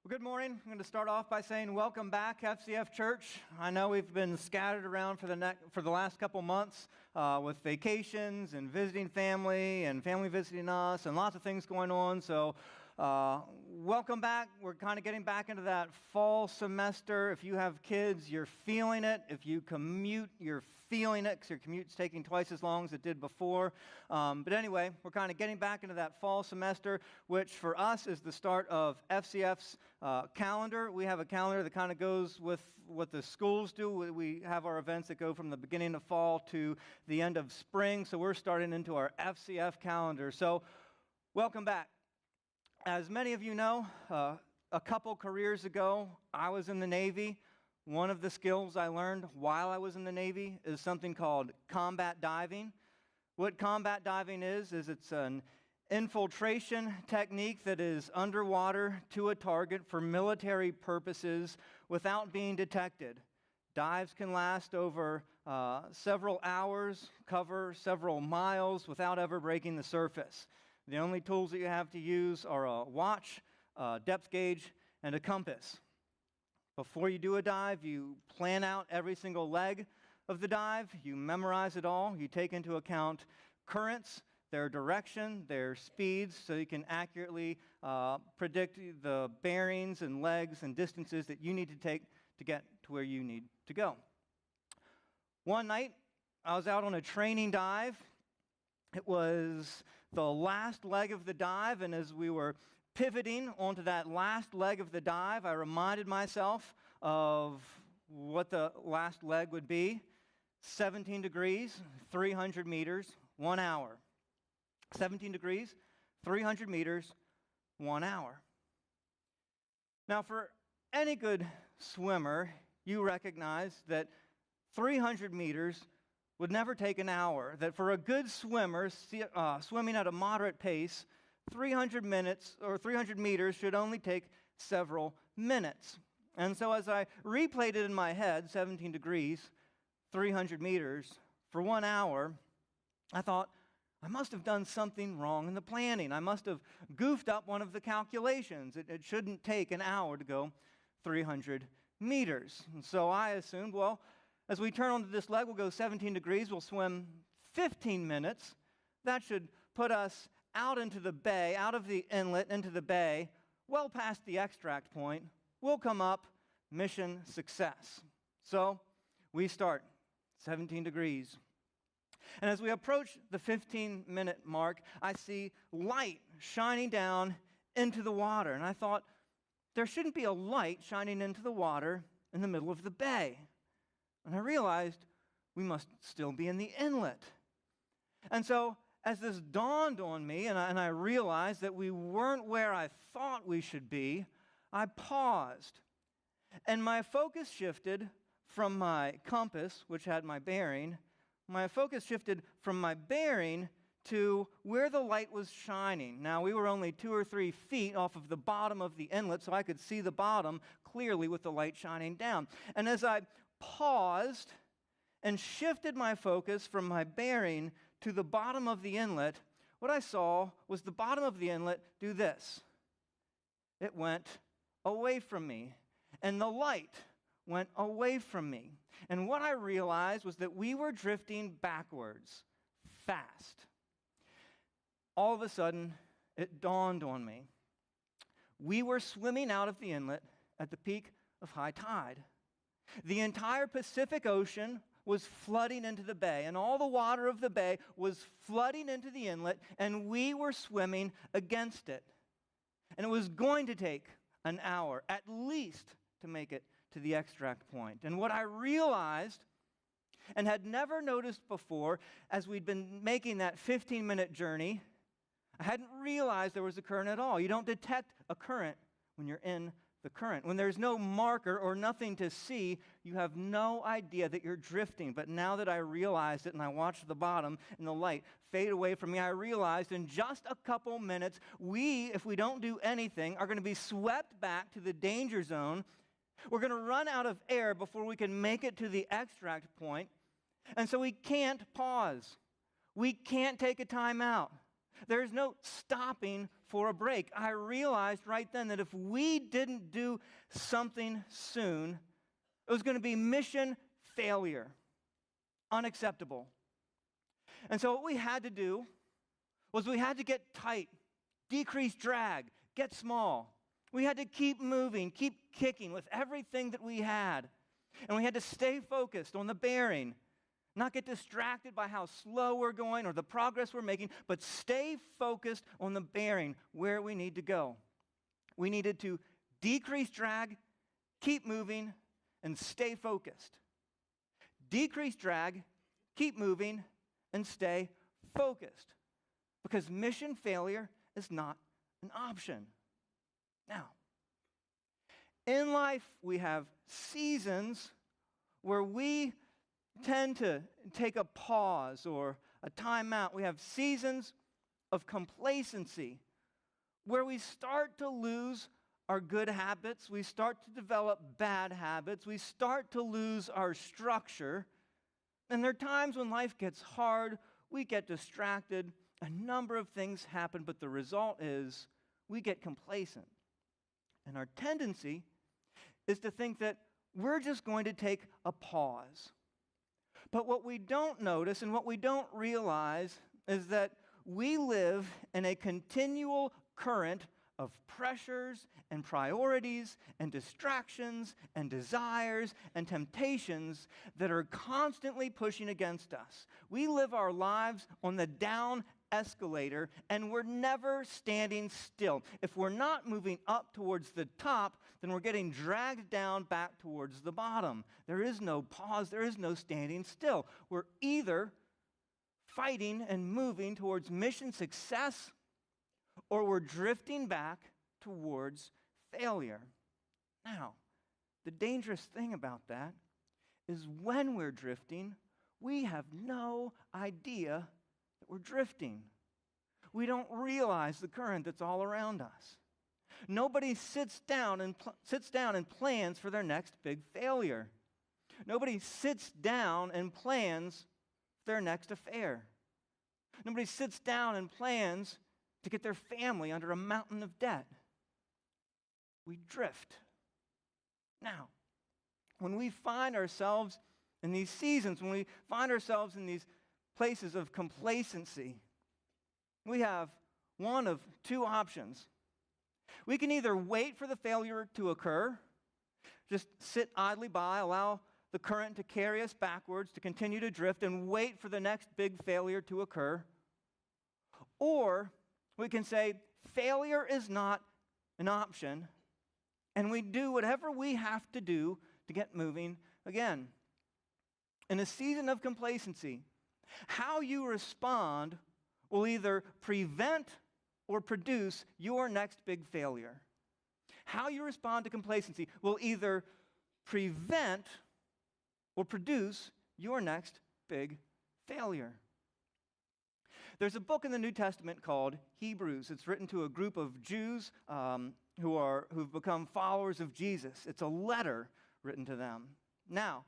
Well, good morning. I'm going to start off by saying welcome back, FCF Church. I know we've been scattered around for the last couple months with vacations and visiting family and family visiting us and lots of things going on. So welcome back. We're kind of getting back into that fall semester. If you have kids, you're feeling it. If you commute, you're feeling it because your commute's taking twice as long as it did before. But anyway, we're kind of getting back into that fall semester, which for us is the start of FCF's calendar. We have a calendar that kind of goes with what the schools do. We have our events that go from the beginning of fall to the end of spring. So we're starting into our FCF calendar. So welcome back. As many of you know, a couple careers ago, I was in the Navy. One of the skills I learned while I was in the Navy is something called combat diving. What combat diving is it's an infiltration technique that is underwater to a target for military purposes without being detected. Dives can last over several hours, cover several miles without ever breaking the surface. The only tools that you have to use are a watch, a depth gauge, and a compass. Before you do a dive, you plan out every single leg of the dive. You memorize it all. You take into account currents, their direction, their speeds, so you can accurately predict the bearings and legs and distances that you need to take to get to where you need to go. One night, I was out on a training dive. It was the last leg of the dive, and as we were pivoting onto that last leg of the dive, I reminded myself of what the last leg would be. 17 degrees, 300 meters, 1 hour. 17 degrees, 300 meters, 1 hour. Now, for any good swimmer, you recognize that 300 meters would never take an hour, that for a good swimmer swimming at a moderate pace, 300 meters should only take several minutes. And so as I replayed it in my head, 17 degrees, 300 meters, for 1 hour, I thought, I must have done something wrong in the planning. I must have goofed up one of the calculations. It shouldn't take an hour to go 300 meters. And so I assumed, well, as we turn onto this leg, we'll go 17 degrees, we'll swim 15 minutes. That should put us out into the bay, out of the inlet into the bay, well past the extract point. We'll come up, mission success. So we start, 17 degrees. And as we approach the 15-minute mark, I see light shining down into the water. And I thought, there shouldn't be a light shining into the water in the middle of the bay. And I realized we must still be in the inlet. And so as this dawned on me and I realized that we weren't where I thought we should be, I paused. And my focus shifted from my compass, which had my bearing, to where the light was shining. Now, we were only 2 or 3 feet off of the bottom of the inlet, so I could see the bottom clearly with the light shining down. And as I paused and shifted my focus from my bearing to the bottom of the inlet, what I saw was the bottom of the inlet do this. It went away from me, and the light went away from me. And what I realized was that we were drifting backwards, fast. All of a sudden, it dawned on me. We were swimming out of the inlet at the peak of high tide. The entire Pacific Ocean was flooding into the bay, and all the water of the bay was flooding into the inlet, and we were swimming against it. And it was going to take an hour, at least, to make it to the extract point. And what I realized, and had never noticed before, as we'd been making that 15-minute journey, I hadn't realized there was a current at all. You don't detect a current when you're in the current. When there's no marker or nothing to see, you have no idea that you're drifting. But now that I realized it and I watched the bottom and the light fade away from me, I realized in just a couple minutes, if we don't do anything, are going to be swept back to the danger zone. We're going to run out of air before we can make it to the extract point. And so we can't pause. We can't take a time out. There's no stopping for a break. I realized right then that if we didn't do something soon, it was going to be mission failure. Unacceptable. And so what we had to do was we had to get tight, decrease drag, get small. We had to keep moving, keep kicking with everything that we had. And we had to stay focused on the bearing, not get distracted by how slow we're going or the progress we're making, but stay focused on the bearing where we need to go. We needed to decrease drag, keep moving, and stay focused. Decrease drag, keep moving, and stay focused. Because mission failure is not an option. Now, in life, we have seasons where we tend to take a pause or a timeout. We have seasons of complacency where we start to lose our good habits. We start to develop bad habits. We start to lose our structure. And there are times when life gets hard, we get distracted, a number of things happen, but the result is we get complacent. And our tendency is to think that we're just going to take a pause. But what we don't notice and what we don't realize is that we live in a continual current of pressures and priorities and distractions and desires and temptations that are constantly pushing against us. We live our lives on the down escalator, and we're never standing still. If we're not moving up towards the top, then we're getting dragged down back towards the bottom. There is no pause. There is no standing still. We're either fighting and moving towards mission success, or we're drifting back towards failure. Now, the dangerous thing about that is when we're drifting, we have no idea that we're drifting. We don't realize the current that's all around us. Nobody sits down and plans for their next big failure. Nobody sits down and plans their next affair. Nobody sits down and plans to get their family under a mountain of debt. We drift. Now, when we find ourselves in these seasons, when we find ourselves in these places of complacency, we have one of two options. We can either wait for the failure to occur, just sit idly by, allow the current to carry us backwards, to continue to drift, and wait for the next big failure to occur. Or we can say, failure is not an option, and we do whatever we have to do to get moving again. In a season of complacency, how you respond will either prevent or produce your next big failure. How you respond to complacency will either prevent or produce your next big failure. There's a book in the New Testament called Hebrews. It's written to a group of Jews who've become followers of Jesus. It's a letter written to them. Now,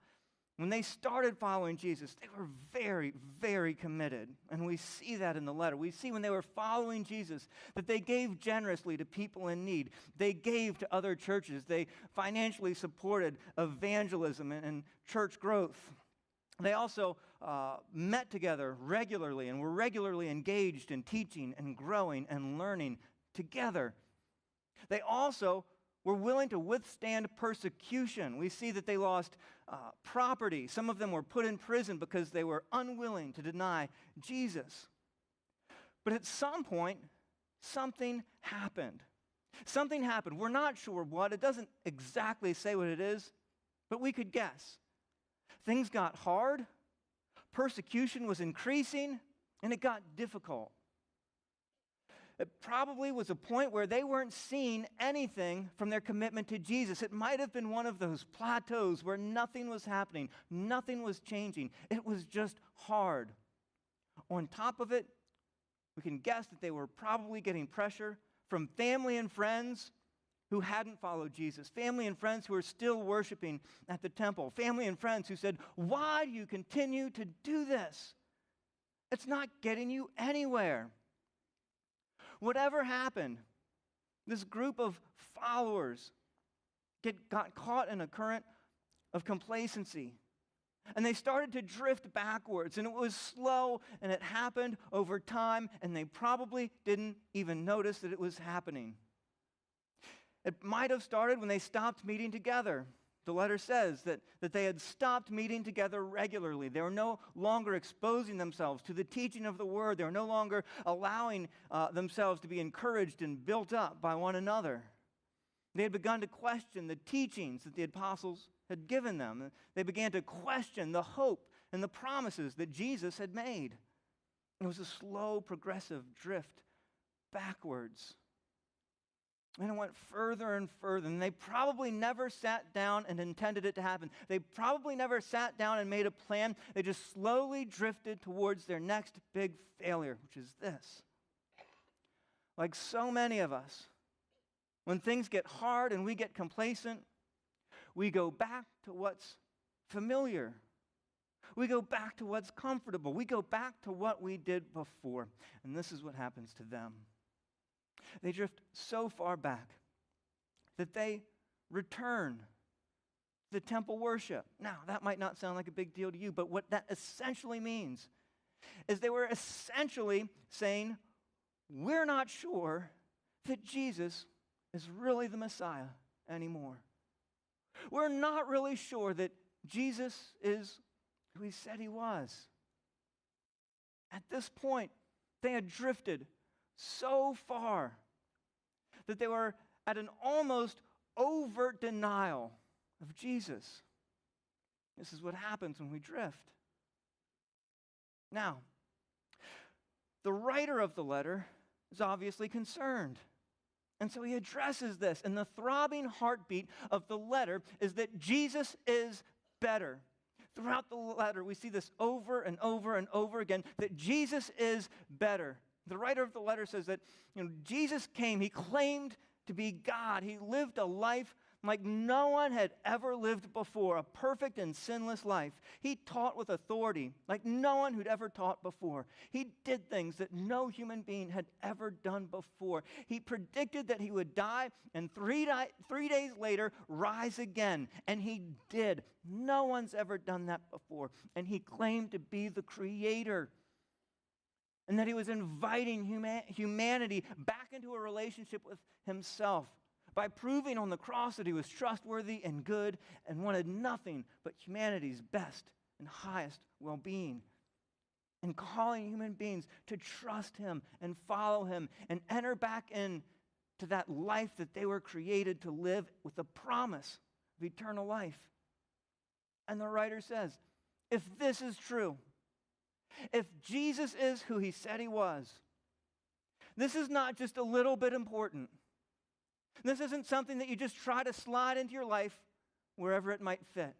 when they started following Jesus, they were very, very committed. And we see that in the letter. We see when they were following Jesus that they gave generously to people in need. They gave to other churches. They financially supported evangelism and church growth. They also met together regularly and were regularly engaged in teaching and growing and learning together. They also were willing to withstand persecution. We see that they lost property. Some of them were put in prison because they were unwilling to deny Jesus. But at some point, something happened. Something happened. We're not sure what. It doesn't exactly say what it is, but we could guess. Things got hard, persecution was increasing, and it got difficult. It probably was a point where they weren't seeing anything from their commitment to Jesus. It might have been one of those plateaus where nothing was happening, nothing was changing. It was just hard. On top of it, we can guess that they were probably getting pressure from family and friends who hadn't followed Jesus, family and friends who were still worshiping at the temple, family and friends who said, "Why do you continue to do this? It's not getting you anywhere." whatever happened, this group of followers got caught in a current of complacency. And they started to drift backwards, and it was slow, and it happened over time, and they probably didn't even notice that it was happening. It might have started when they stopped meeting together. The letter says that they had stopped meeting together regularly. They were no longer exposing themselves to the teaching of the Word. They were no longer allowing themselves to be encouraged and built up by one another. They had begun to question the teachings that the apostles had given them. They began to question the hope and the promises that Jesus had made. It was a slow, progressive drift backwards. And it went further and further. And they probably never sat down and intended it to happen. They probably never sat down and made a plan. They just slowly drifted towards their next big failure, which is this. Like so many of us, when things get hard and we get complacent, we go back to what's familiar. We go back to what's comfortable. We go back to what we did before. And this is what happens to them. They drift so far back that they return to the temple worship. Now, that might not sound like a big deal to you, but what that essentially means is they were essentially saying, we're not sure that Jesus is really the Messiah anymore. We're not really sure that Jesus is who he said he was. At this point, they had drifted so far that they were at an almost overt denial of Jesus. This is what happens when we drift. Now, the writer of the letter is obviously concerned. And so he addresses this. And the throbbing heartbeat of the letter is that Jesus is better. Throughout the letter, we see this over and over and over again, that Jesus is better. The writer of the letter says that Jesus came, he claimed to be God. He lived a life like no one had ever lived before, a perfect and sinless life. He taught with authority like no one who'd ever taught before. He did things that no human being had ever done before. He predicted that he would die and 3 days later rise again. And he did. No one's ever done that before. And he claimed to be the creator. And that he was inviting humanity back into a relationship with himself by proving on the cross that he was trustworthy and good and wanted nothing but humanity's best and highest well-being. And calling human beings to trust him and follow him and enter back into that life that they were created to live with the promise of eternal life. And the writer says, if this is true, if Jesus is who he said he was, this is not just a little bit important. This isn't something that you just try to slide into your life wherever it might fit.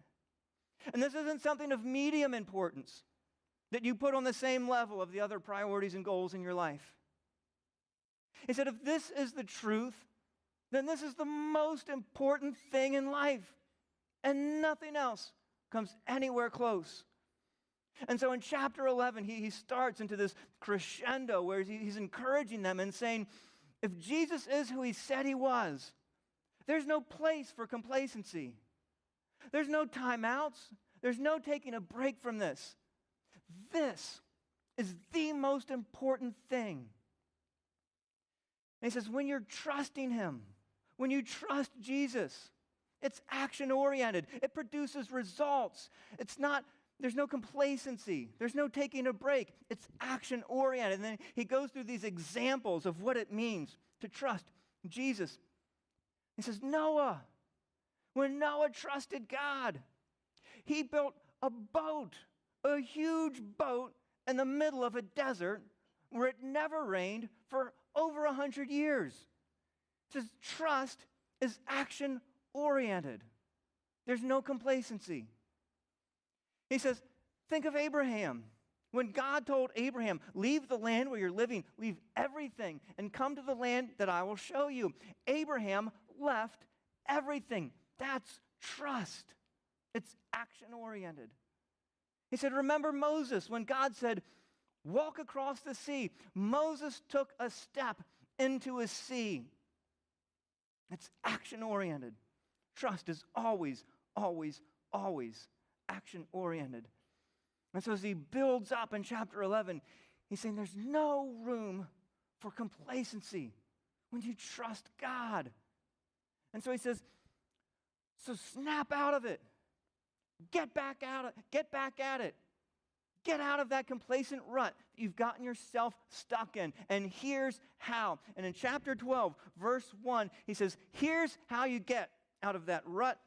And this isn't something of medium importance that you put on the same level of the other priorities and goals in your life. He said, if this is the truth, then this is the most important thing in life. And nothing else comes anywhere close. And so in chapter 11, he starts into this crescendo where he's encouraging them and saying, if Jesus is who he said he was, there's no place for complacency. There's no timeouts. There's no taking a break from this. This is the most important thing. And he says, when you're trusting him, when you trust Jesus, it's action-oriented. It produces results. There's no complacency. There's no taking a break. It's action-oriented. And then he goes through these examples of what it means to trust Jesus. He says, Noah, when Noah trusted God, he built a boat, a huge boat in the middle of a desert where it never rained for over 100 years. It says trust is action-oriented. There's no complacency. He says, think of Abraham. When God told Abraham, leave the land where you're living, leave everything, and come to the land that I will show you. Abraham left everything. That's trust. It's action-oriented. He said, remember Moses, when God said, walk across the sea. Moses took a step into a sea. It's action-oriented. Trust is always, always, always action-oriented. And so as he builds up in chapter 11, he's saying there's no room for complacency when you trust God. And so he says, so snap out of it. Get back at it. Get out of that complacent rut that you've gotten yourself stuck in. And here's how. And in chapter 12, verse 1, he says, here's how you get out of that rut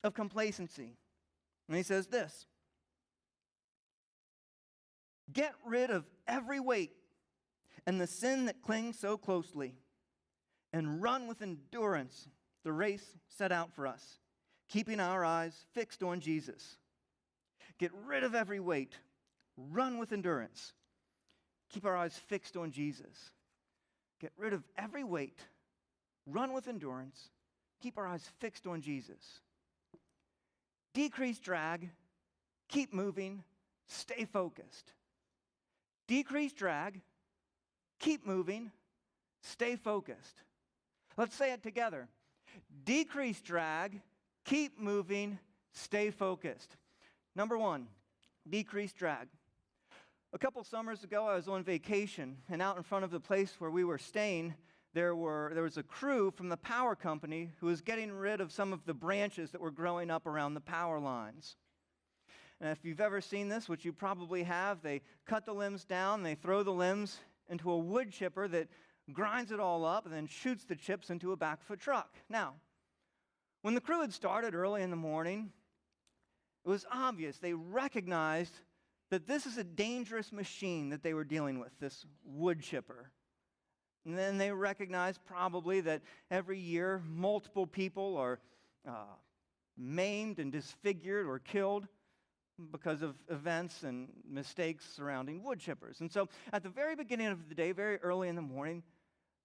of complacency. And he says this: get rid of every weight and the sin that clings so closely, and run with endurance the race set out for us, keeping our eyes fixed on Jesus. Get rid of every weight. Run with endurance. Keep our eyes fixed on Jesus. Get rid of every weight. Run with endurance. Keep our eyes fixed on Jesus. Decrease drag. Keep moving. Stay focused. Decrease drag. Keep moving. Stay focused. Let's say it together. Decrease drag. Keep moving. Stay focused. Number one, decrease drag. A couple summers ago, I was on vacation, and out in front of the place where we were staying, there was a crew from the power company who was getting rid of some of the branches that were growing up around the power lines. And if you've ever seen this, which you probably have, they cut the limbs down, they throw the limbs into a wood chipper that grinds it all up and then shoots the chips into a back of a truck. Now, when the crew had started early in the morning, it was obvious. They recognized that this is a dangerous machine that they were dealing with, this wood chipper. And then they recognized probably that every year multiple people are maimed and disfigured or killed because of events and mistakes surrounding wood chippers. And so at the very beginning of the day, very early in the morning,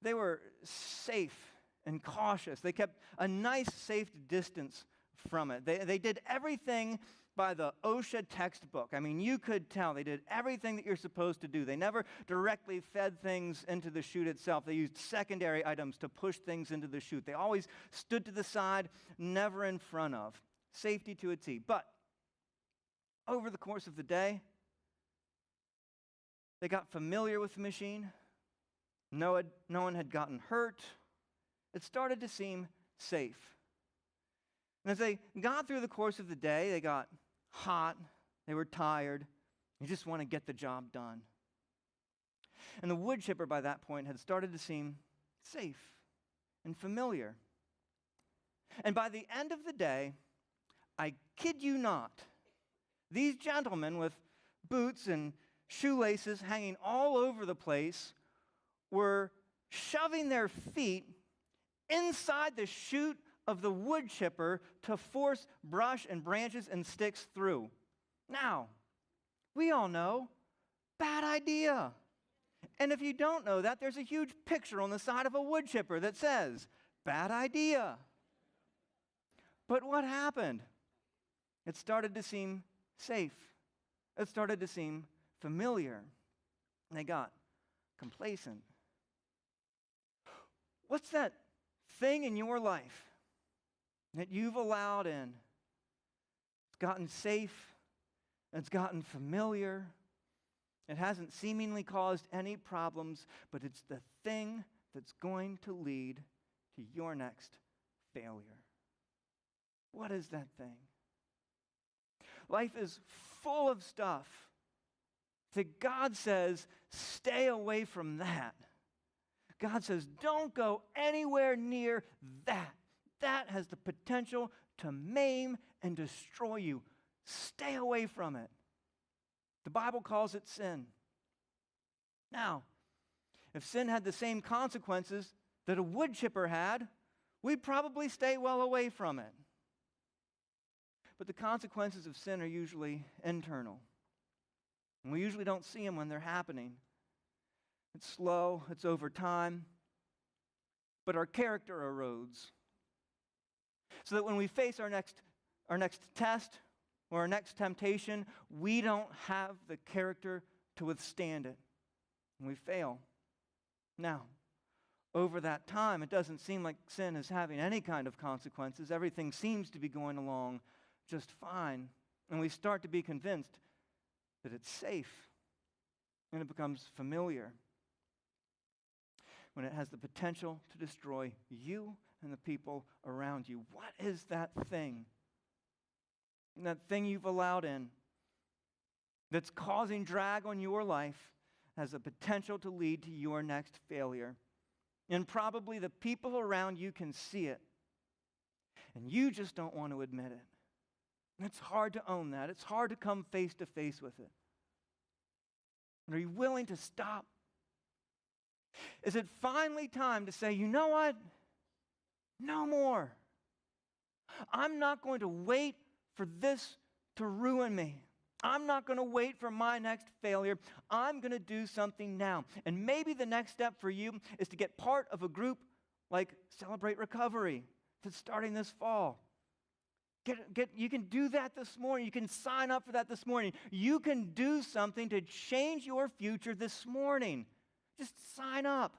they were safe and cautious. They kept a nice, safe distance from it. They did everything by the OSHA textbook. I mean, you could tell they did everything that you're supposed to do. They never directly fed things into the chute itself. They used secondary items to push things into the chute. They always stood to the side, never in front of. Safety to a T. But over the course of the day, they got familiar with the machine. No one had gotten hurt. It started to seem safe. And as they got through the course of the day, they got hot, they were tired, you just want to get the job done. And the wood chipper by that point had started to seem safe and familiar. And by the end of the day, I kid you not, these gentlemen with boots and shoelaces hanging all over the place were shoving their feet inside the chute of the wood chipper to force brush and branches and sticks through. Now, we all know, bad idea. And if you don't know that, there's a huge picture on the side of a wood chipper that says, bad idea. But what happened? It started to seem safe. It started to seem familiar. And they got complacent. What's that thing in your life that you've allowed in? It's gotten safe, it's gotten familiar, it hasn't seemingly caused any problems, but it's the thing that's going to lead to your next failure. What is that thing? Life is full of stuff that God says, stay away from that. God says, don't go anywhere near that. That has the potential to maim and destroy you. Stay away from it. The Bible calls it sin. Now, if sin had the same consequences that a wood chipper had, we'd probably stay well away from it. But the consequences of sin are usually internal. And we usually don't see them when they're happening. It's slow, it's over time, but our character erodes. So that when we face our next test or our next temptation, we don't have the character to withstand it. And we fail. Now, over that time, it doesn't seem like sin is having any kind of consequences. Everything seems to be going along just fine. And we start to be convinced that it's safe. And it becomes familiar when it has the potential to destroy you and the people around you. What is that thing? That thing you've allowed in that's causing drag on your life has the potential to lead to your next failure. And probably the people around you can see it. And you just don't want to admit it. And it's hard to own that. It's hard to come face to face with it. And are you willing to stop? Is it finally time to say, you know what? No more. I'm not going to wait for this to ruin me. I'm not going to wait for my next failure. I'm going to do something now. And maybe the next step for you is to get part of a group like Celebrate Recovery that's starting this fall. You can do that this morning. You can sign up for that this morning. You can do something to change your future this morning. Just sign up.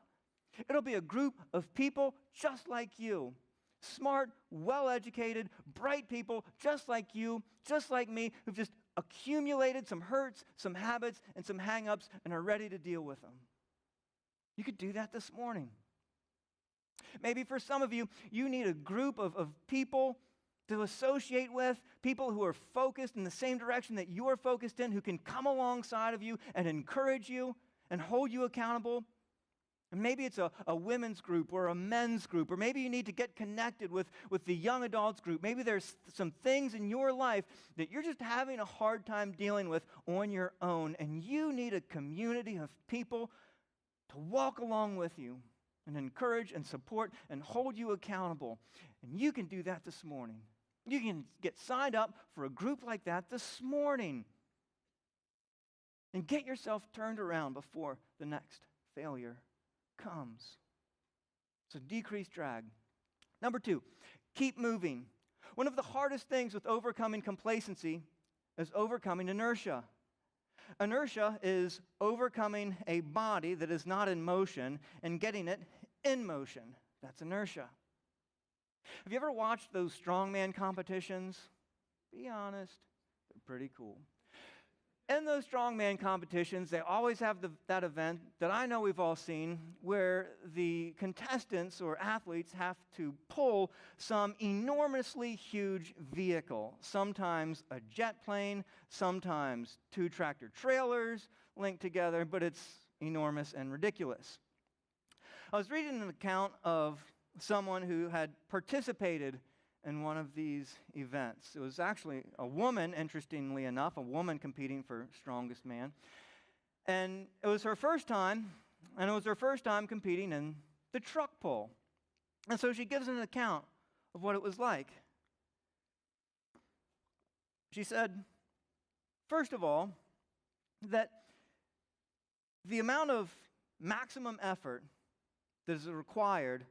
It'll be a group of people just like you. Smart, well-educated, bright people just like you, just like me, who've just accumulated some hurts, some habits, and some hang-ups and are ready to deal with them. You could do that this morning. Maybe for some of you, you need a group of people to associate with, people who are focused in the same direction that you're focused in, who can come alongside of you and encourage you and hold you accountable. And maybe it's a women's group or a men's group, or maybe you need to get connected with the young adults group. Maybe there's some things in your life that you're just having a hard time dealing with on your own, and you need a community of people to walk along with you and encourage and support and hold you accountable. And you can do that this morning. You can get signed up for a group like that this morning and get yourself turned around before the next failure comes. So decrease drag. Number 2, keep moving. One of the hardest things with overcoming complacency is overcoming inertia. Inertia is overcoming a body that is not in motion and getting it in motion. That's inertia. Have you ever watched those strongman competitions? Be honest, they're pretty cool. In those strongman competitions, they always have that event that I know we've all seen where the contestants or athletes have to pull some enormously huge vehicle, sometimes a jet plane, sometimes 2 tractor trailers linked together, but it's enormous and ridiculous. I was reading an account of someone who had participated in one of these events. It was actually a woman, interestingly enough, a woman competing for strongest man. And it was her first time, and it was her first time competing in the truck pull. And so she gives an account of what it was like. She said, first of all, that the amount of maximum effort that is required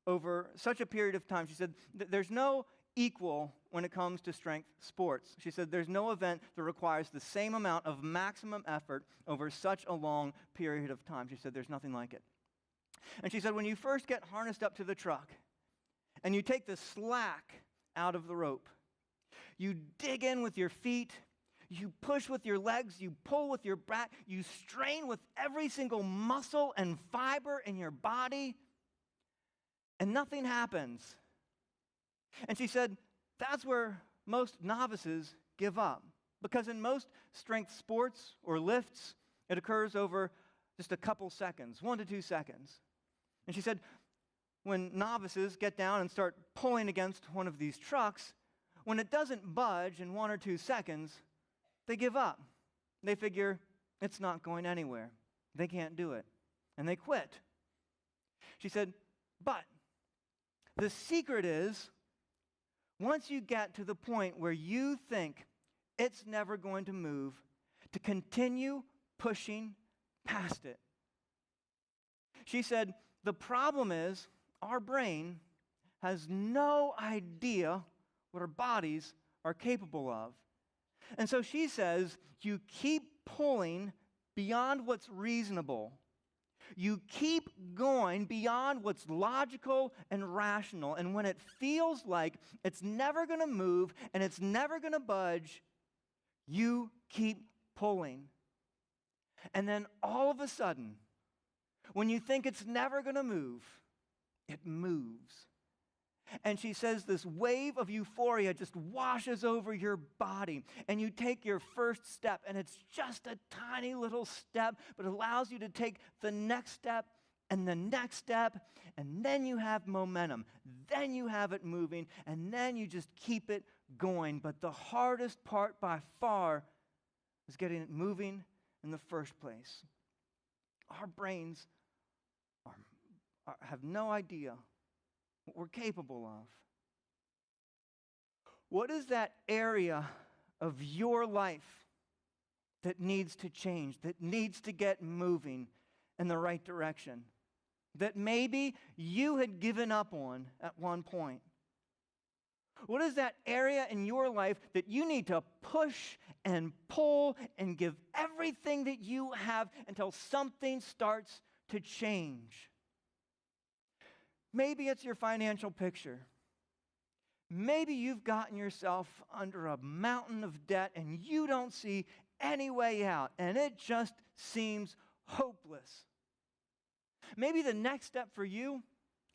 over such a period of time, she said, there's no equal when it comes to strength sports. She said there's no event that requires the same amount of maximum effort over such a long period of time. She said there's nothing like it. And she said when you first get harnessed up to the truck and you take the slack out of the rope, you dig in with your feet, you push with your legs, you pull with your back, you strain with every single muscle and fiber in your body, and nothing happens. And she said, that's where most novices give up. Because in most strength sports or lifts, it occurs over just a couple seconds, 1 to 2 seconds. And she said, when novices get down and start pulling against one of these trucks, when it doesn't budge in 1 or 2 seconds, they give up. They figure it's not going anywhere. They can't do it. And they quit. She said, but the secret is, once you get to the point where you think it's never going to move, to continue pushing past it. She said, the problem is our brain has no idea what our bodies are capable of. And so she says, you keep pulling beyond what's reasonable. You keep going beyond what's logical and rational. And when it feels like it's never going to move and it's never going to budge, you keep pulling. And then all of a sudden, when you think it's never going to move, it moves. And she says this wave of euphoria just washes over your body. And you take your first step, and it's just a tiny little step, but it allows you to take the next step and the next step, and then you have momentum. Then you have it moving, and then you just keep it going. But the hardest part by far is getting it moving in the first place. Our brains have no idea what we're capable of. What is that area of your life that needs to change, that needs to get moving in the right direction, that maybe you had given up on at one point? What is that area in your life that you need to push and pull and give everything that you have until something starts to change? Maybe it's your financial picture. Maybe you've gotten yourself under a mountain of debt and you don't see any way out, and it just seems hopeless. Maybe the next step for you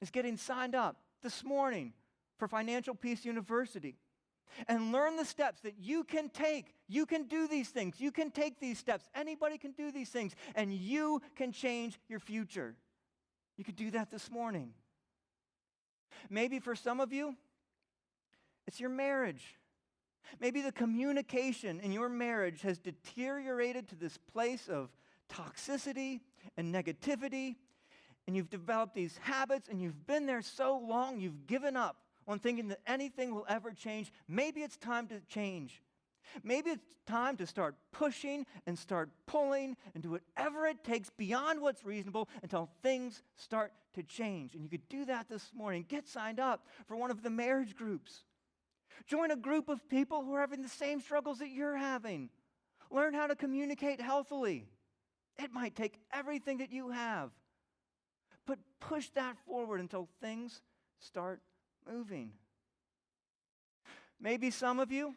is getting signed up this morning for Financial Peace University and learn the steps that you can take. You can do these things. You can take these steps. Anybody can do these things, and you can change your future. You could do that this morning. Maybe for some of you, it's your marriage. Maybe the communication in your marriage has deteriorated to this place of toxicity and negativity, and you've developed these habits, and you've been there so long, you've given up on thinking that anything will ever change. Maybe it's time to change. Maybe it's time to start pushing and start pulling and do whatever it takes beyond what's reasonable until things start to change. And you could do that this morning. Get signed up for one of the marriage groups. Join a group of people who are having the same struggles that you're having. Learn how to communicate healthily. It might take everything that you have, but push that forward until things start moving. Maybe some of you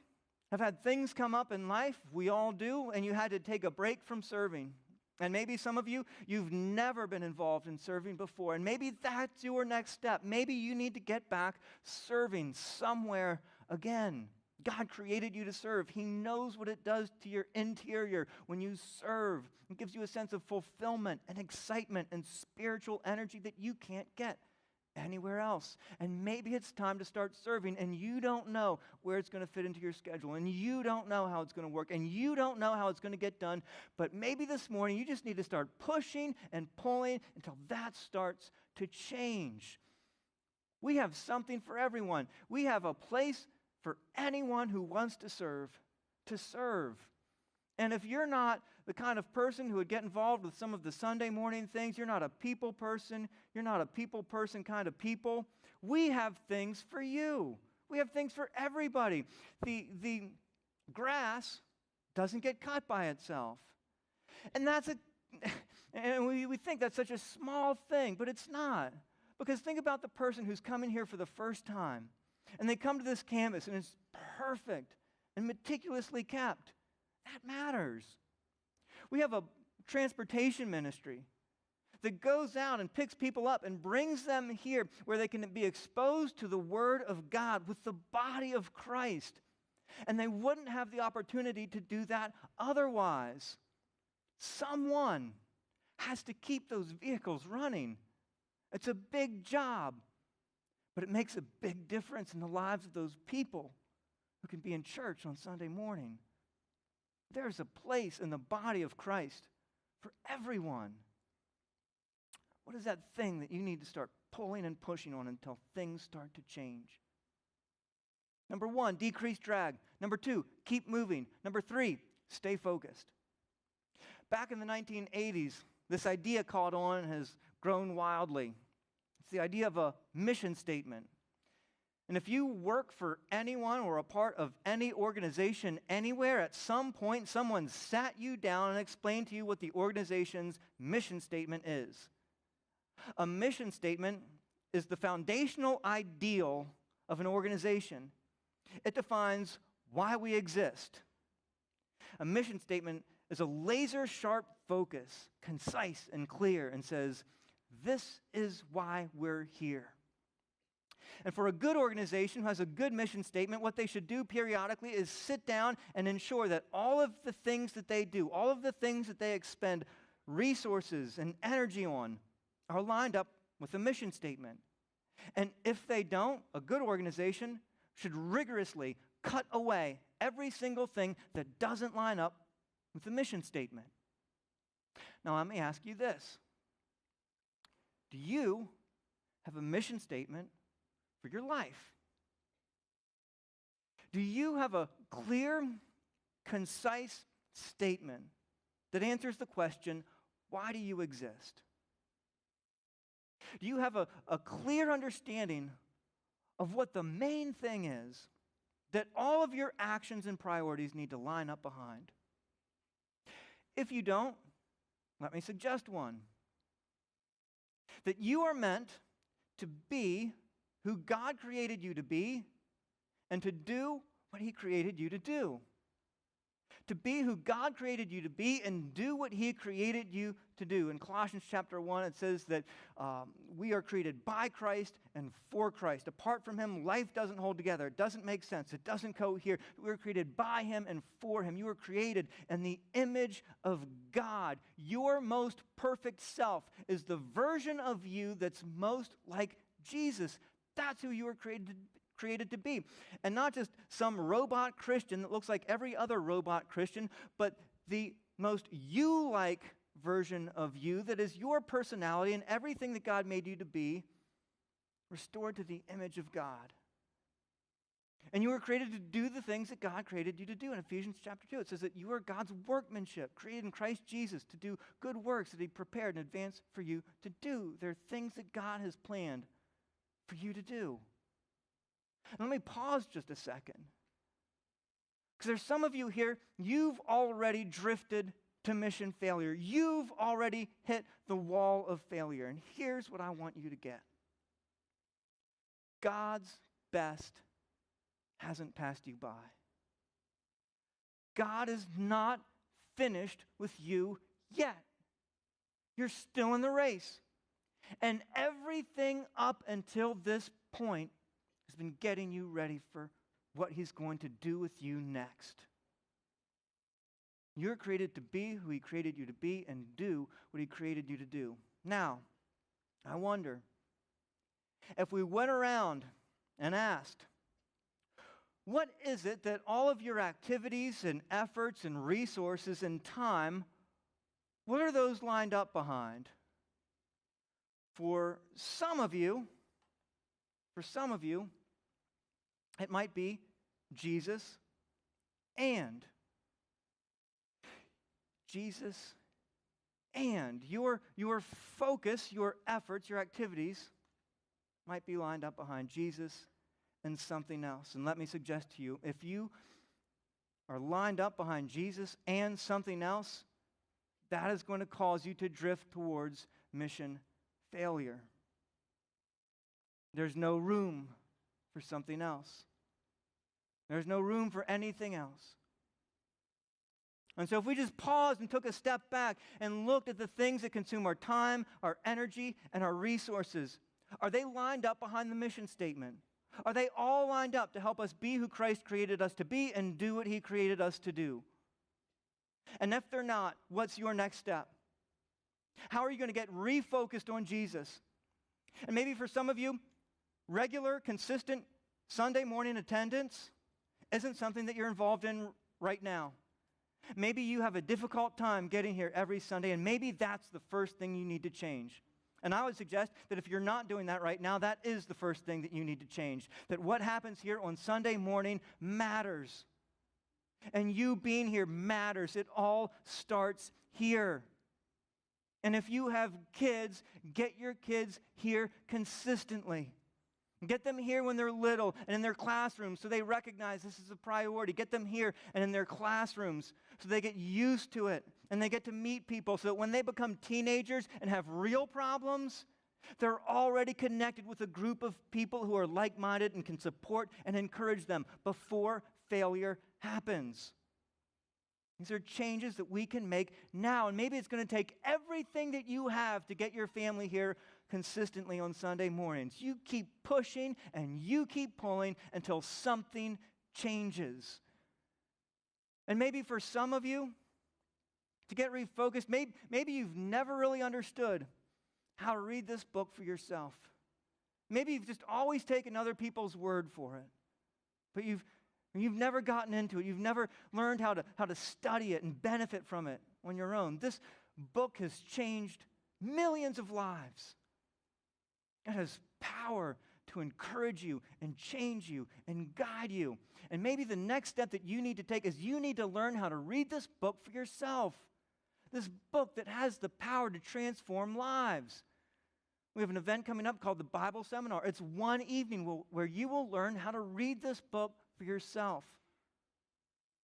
have had things come up in life, we all do, and you had to take a break from serving. And maybe some of you, you've never been involved in serving before, and maybe that's your next step. Maybe you need to get back serving somewhere again. God created you to serve. He knows what it does to your interior when you serve. It gives you a sense of fulfillment and excitement and spiritual energy that you can't get anywhere else. And maybe it's time to start serving, and you don't know where it's going to fit into your schedule, and you don't know how it's going to work, and you don't know how it's going to get done. But maybe this morning you just need to start pushing and pulling until that starts to change. We have something for everyone. We have a place for anyone who wants to serve. And if you're not the kind of person who would get involved with some of the Sunday morning things, you're not a people person, you're not a people person kind of people, we have things for you. We have things for everybody. The grass doesn't get cut by itself. And we think that's such a small thing, but it's not. Because think about the person who's coming here for the first time, and they come to this campus, and it's perfect and meticulously kept. That matters. We have a transportation ministry that goes out and picks people up and brings them here where they can be exposed to the Word of God with the body of Christ. And they wouldn't have the opportunity to do that otherwise. Someone has to keep those vehicles running. It's a big job, but it makes a big difference in the lives of those people who can be in church on Sunday morning. There's a place in the body of Christ for everyone. What is that thing that you need to start pulling and pushing on until things start to change? Number 1, decrease drag. Number 2, keep moving. Number 3, stay focused. Back in the 1980s, this idea caught on and has grown wildly. It's the idea of a mission statement. And if you work for anyone or a part of any organization anywhere, at some point someone sat you down and explained to you what the organization's mission statement is. A mission statement is the foundational ideal of an organization. It defines why we exist. A mission statement is a laser-sharp focus, concise and clear, and says, this is why we're here. And for a good organization who has a good mission statement, what they should do periodically is sit down and ensure that all of the things that they do, all of the things that they expend resources and energy on are lined up with a mission statement. And if they don't, a good organization should rigorously cut away every single thing that doesn't line up with the mission statement. Now, let me ask you this. Do you have a mission statement for your life? Do you have a clear, concise statement that answers the question, why do you exist? Do you have a clear understanding of what the main thing is that all of your actions and priorities need to line up behind? If you don't, let me suggest one. That you are meant to be who God created you to be and to do what He created you to do. To be who God created you to be and do what He created you to do. In Colossians chapter 1, it says that we are created by Christ and for Christ. Apart from Him, life doesn't hold together. It doesn't make sense. It doesn't cohere. We were created by Him and for Him. You were created in the image of God. Your most perfect self is the version of you that's most like Jesus. That's who you were created to be. And not just some robot Christian that looks like every other robot Christian, but the most you-like version of you that is your personality and everything that God made you to be, restored to the image of God. And you were created to do the things that God created you to do. In Ephesians chapter 2, it says that you are God's workmanship, created in Christ Jesus to do good works that He prepared in advance for you to do. There are things that God has planned for you to do. And let me pause just a second. Because there's some of you here, you've already drifted to mission failure. You've already hit the wall of failure. And here's what I want you to get. God's best hasn't passed you by. God is not finished with you yet. You're still in the race. And everything up until this point has been getting you ready for what He's going to do with you next. You're created to be who He created you to be and do what He created you to do. Now, I wonder, if we went around and asked, what is it that all of your activities and efforts and resources and time, what are those lined up behind? For some of you, it might be Jesus and your focus, your efforts, your activities might be lined up behind Jesus and something else. And let me suggest to you, if you are lined up behind Jesus and something else, that is going to cause you to drift towards mission failure. There's no room for something else. There's no room for anything else. And so if we just paused and took a step back and looked at the things that consume our time, our energy, and our resources, are they lined up behind the mission statement? Are they all lined up to help us be who Christ created us to be and do what He created us to do? And if they're not, what's your next step? How are you going to get refocused on Jesus? And maybe for some of you, regular, consistent Sunday morning attendance isn't something that you're involved in right now. Maybe you have a difficult time getting here every Sunday, and maybe that's the first thing you need to change. And I would suggest that if you're not doing that right now, that is the first thing that you need to change. That what happens here on Sunday morning matters. And you being here matters. It all starts here. And if you have kids, get your kids here consistently. Get them here when they're little and in their classrooms so they recognize this is a priority. Get them here and in their classrooms so they get used to it and they get to meet people so that when they become teenagers and have real problems, they're already connected with a group of people who are like-minded and can support and encourage them before failure happens. These are changes that we can make now, and maybe it's going to take everything that you have to get your family here consistently on Sunday mornings. You keep pushing and you keep pulling until something changes. And maybe for some of you, to get refocused, maybe you've never really understood how to read this book for yourself. Maybe you've just always taken other people's word for it, but you've never gotten into it. You've never learned how to study it and benefit from it on your own. This book has changed millions of lives. It has power to encourage you and change you and guide you. And maybe the next step that you need to take is you need to learn how to read this book for yourself. This book that has the power to transform lives. We have an event coming up called the Bible Seminar. It's one evening where you will learn how to read this book for yourself.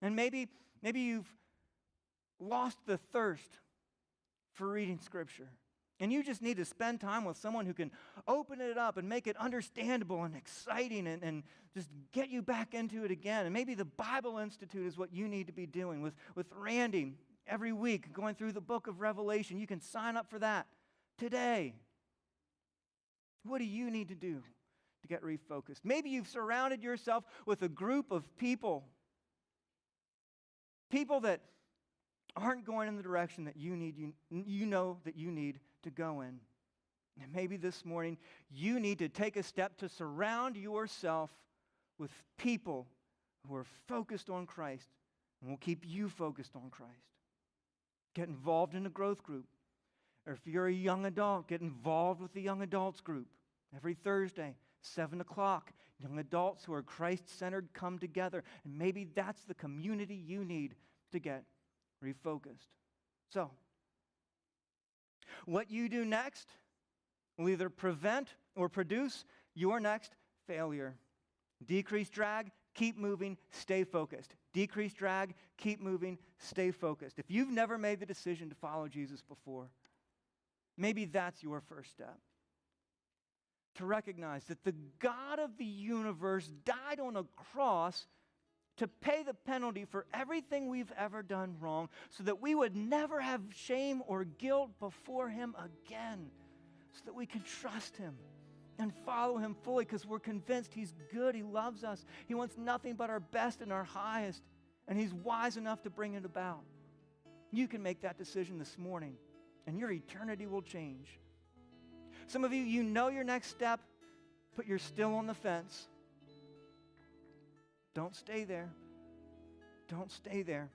And maybe you've lost the thirst for reading Scripture. And you just need to spend time with someone who can open it up and make it understandable and exciting and just get you back into it again. And maybe the Bible Institute is what you need to be doing with Randy every week, going through the book of Revelation. You can sign up for that today. What do you need to do to get refocused? Maybe you've surrounded yourself with a group of people that aren't going in the direction that you know that you need to go in. And maybe this morning you need to take a step to surround yourself with people who are focused on Christ and will keep you focused on Christ. Get involved in a growth group. Or if you're a young adult, get involved with the young adults group. Every Thursday, 7 o'clock, young adults who are Christ-centered come together. And maybe that's the community you need to get refocused. So, what you do next will either prevent or produce your next failure. Decrease drag, keep moving, stay focused. Decrease drag, keep moving, stay focused. If you've never made the decision to follow Jesus before, maybe that's your first step. To recognize that the God of the universe died on a cross to pay the penalty for everything we've ever done wrong so that we would never have shame or guilt before Him again, so that we can trust Him and follow Him fully because we're convinced He's good, He loves us, He wants nothing but our best and our highest, and He's wise enough to bring it about. You can make that decision this morning, and your eternity will change. Some of you, you know your next step, but you're still on the fence. Don't stay there. Don't stay there.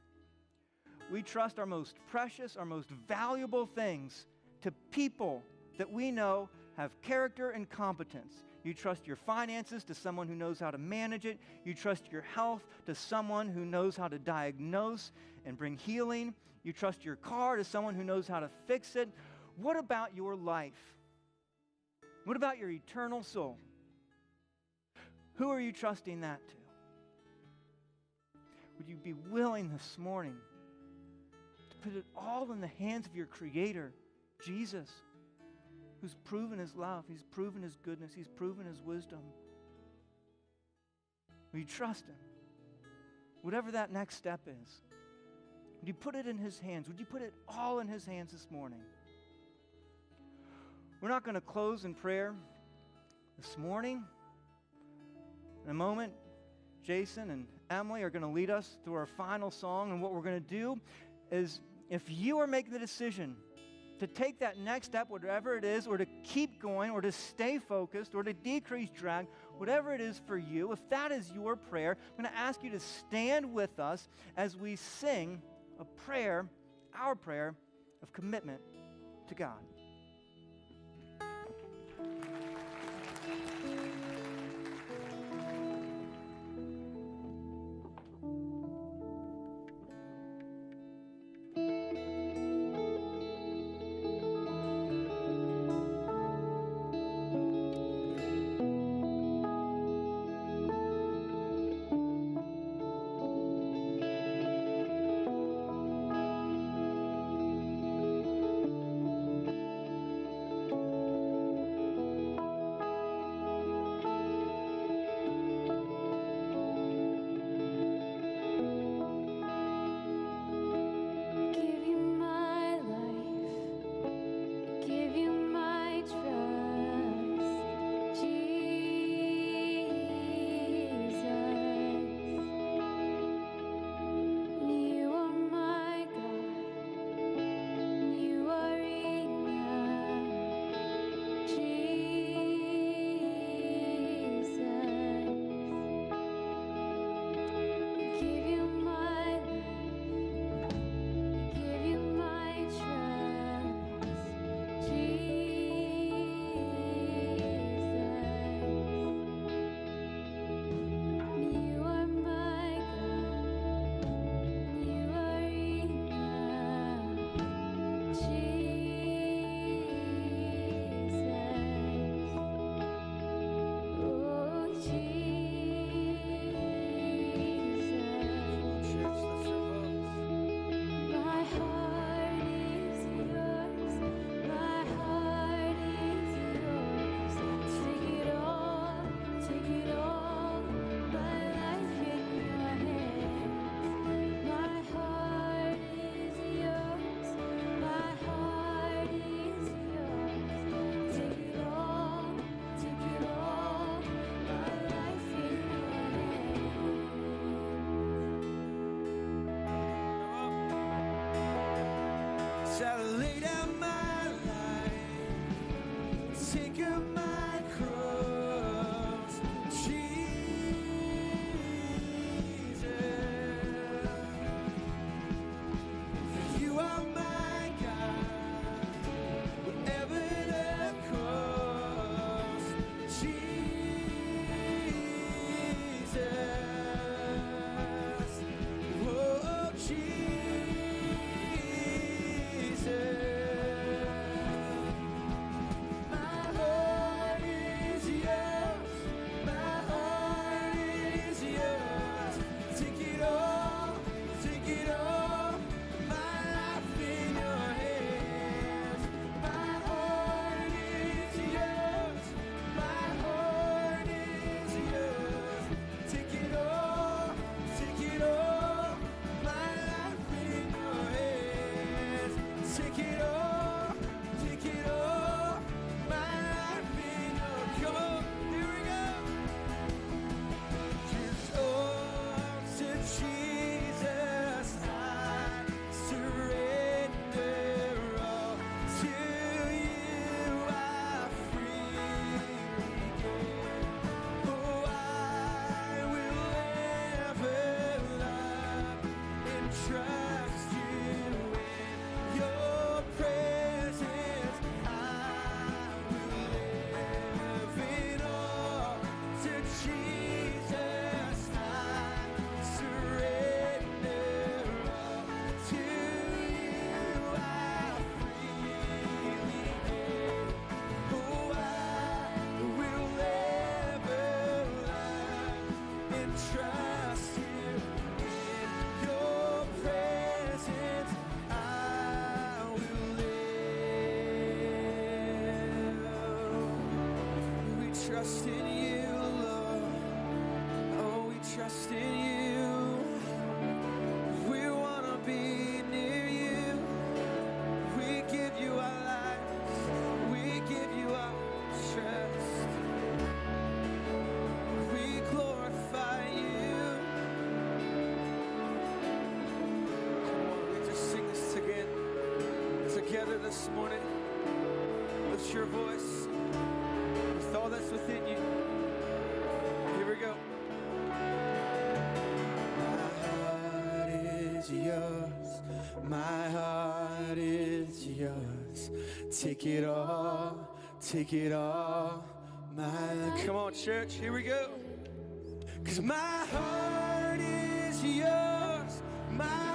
We trust our most precious, our most valuable things to people that we know have character and competence. You trust your finances to someone who knows how to manage it. You trust your health to someone who knows how to diagnose and bring healing. You trust your car to someone who knows how to fix it. What about your life? What about your eternal soul? Who are you trusting that to? Would you be willing this morning to put it all in the hands of your Creator, Jesus, who's proven His love, He's proven His goodness, He's proven His wisdom? Will you trust Him? Whatever that next step is, would you put it in His hands? Would you put it all in His hands this morning? We're not going to close in prayer this morning. In a moment, Jason and Emily are going to lead us through our final song. And what we're going to do is, if you are making the decision to take that next step, whatever it is, or to keep going, or to stay focused, or to decrease drag, whatever it is for you, if that is your prayer, I'm going to ask you to stand with us as we sing a prayer, our prayer of commitment to God. trust you. In your presence, I will live. We trust in you, Lord. Oh, we trust in you. We want to be near you. We give you our lives. We give you our trust. We glorify you. Come on, we just sing this together this morning. Lift your voice with all that's within you. Here we go. Yours, my heart is yours. Take it all, my. Come on, church, here we go. 'Cause my heart is yours, my